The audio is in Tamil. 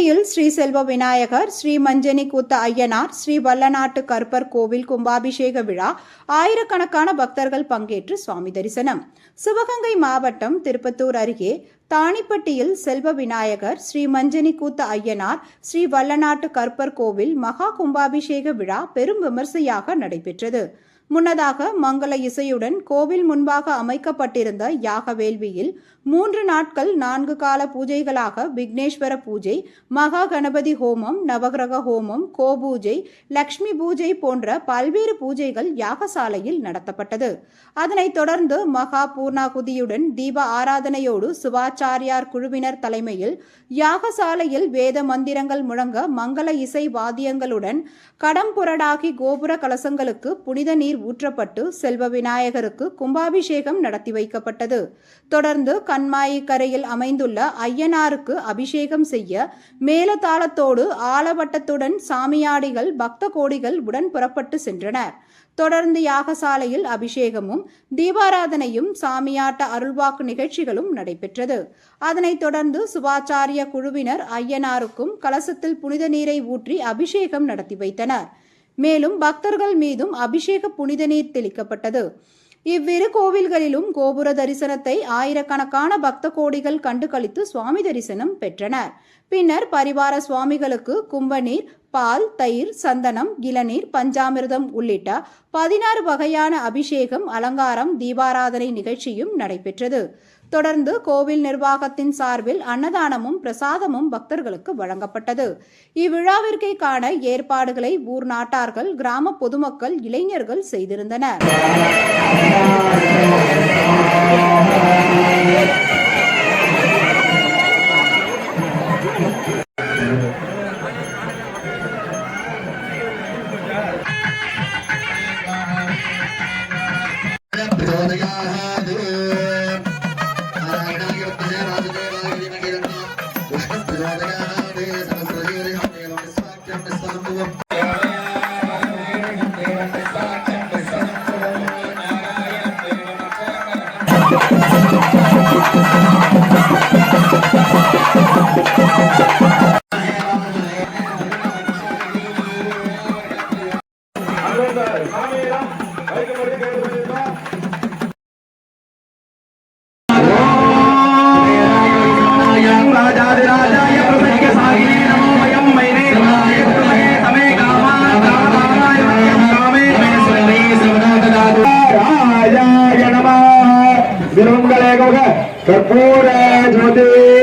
தாணிப்பட்டியில் ஸ்ரீ செல்வ விநாயகர், ஸ்ரீ மஞ்சனி கூத்த ஐயனார், ஸ்ரீ வல்லநாட்டு கருப்பர் கோவில் கும்பாபிஷேக விழா ஆயிரக்கணக்கான பக்தர்கள் பங்கேற்று சுவாமி தரிசனம். சிவகங்கை மாவட்டம் திருப்பத்தூர் அருகே தாணிப்பட்டியில் செல்வ விநாயகர், ஸ்ரீ மஞ்சனி கூத்த ஐயனார், ஸ்ரீ வல்லநாட்டு கருப்பர் கோவில் மகா கும்பாபிஷேக விழா பெரும் விமர்சையாக நடைபெற்றது. முன்னதாக மங்கள இசையுடன் கோவில் முன்பாக அமைக்கப்பட்டிருந்த யாக வேள்வியில் 3 நாட்கள் 4 கால பூஜைகளாக விக்னேஸ்வர பூஜை, மகா கணபதி ஹோமம், நவகிரக ஹோமம், கோபூஜை, லக்ஷ்மி பூஜை போன்ற பல்வேறு பூஜைகள் யாகசாலையில் நடத்தப்பட்டது. அதனைத் தொடர்ந்து மகா பூர்ணாகுதியுடன் தீப ஆராதனையோடு சிவாச்சாரியார் குழுவினர் தலைமையில் யாகசாலையில் வேத மந்திரங்கள் முழங்க மங்கள இசை வாத்தியங்களுடன் கடம்புரடாகி கோபுர கலசங்களுக்கு புனித நீர் ஊற்றப்பட்டு செல்வ விநாயகருக்கு கும்பாபிஷேகம் நடத்தி வைக்கப்பட்டது. தொடர்ந்து கண்மாயி கரையில் அமைந்துள்ள ஐயனாருக்கு அபிஷேகம் செய்ய மேலதாளத்தோடு ஆலவட்டத்துடன் சாமியாடிகள் பக்த கோடிகள் உடன் புறப்பட்டு சென்றனர். தொடர்ந்து யாகசாலையில் அபிஷேகமும் தீபாராதனையும் சாமியாட்ட அருள்வாக்கு நிகழ்ச்சிகளும் நடைபெற்றது. அதனைத் தொடர்ந்து சிவாச்சாரிய குழுவினர் ஐயனாருக்கும் கலசத்தில் புனித நீரை ஊற்றி அபிஷேகம் நடத்தி வைத்தனர். மேலும் பக்தர்கள் மீதும் அபிஷேக புனித நீர் தெளிக்கப்பட்டது. இவ்விரு கோவில்களிலும் கோபுர தரிசனத்தை ஆயிரக்கணக்கான பக்த கோடிகள் கண்டு களித்து சுவாமி தரிசனம் பெற்றனர். பின்னர் பரிவார சுவாமிகளுக்கு கும்பநீர், பால், தயிர், சந்தனம், இளநீர், பஞ்சாமிர்தம் உள்ளிட்ட 16 வகையான அபிஷேகம், அலங்காரம், தீபாராதனை நிகழ்ச்சியும் நடைபெற்றது. தொடர்ந்து கோவில் நிர்வாகத்தின் சார்பில் அன்னதானமும் பிரசாதமும் பக்தர்களுக்கு வழங்கப்பட்டது. இவ்விழாவிற்கு காண ஏற்பாடுகளை ஊர் நாட்டார்கள், கிராம பொதுமக்கள், இளைஞர்கள் செய்திருந்தனர். कर्पूर ज्योति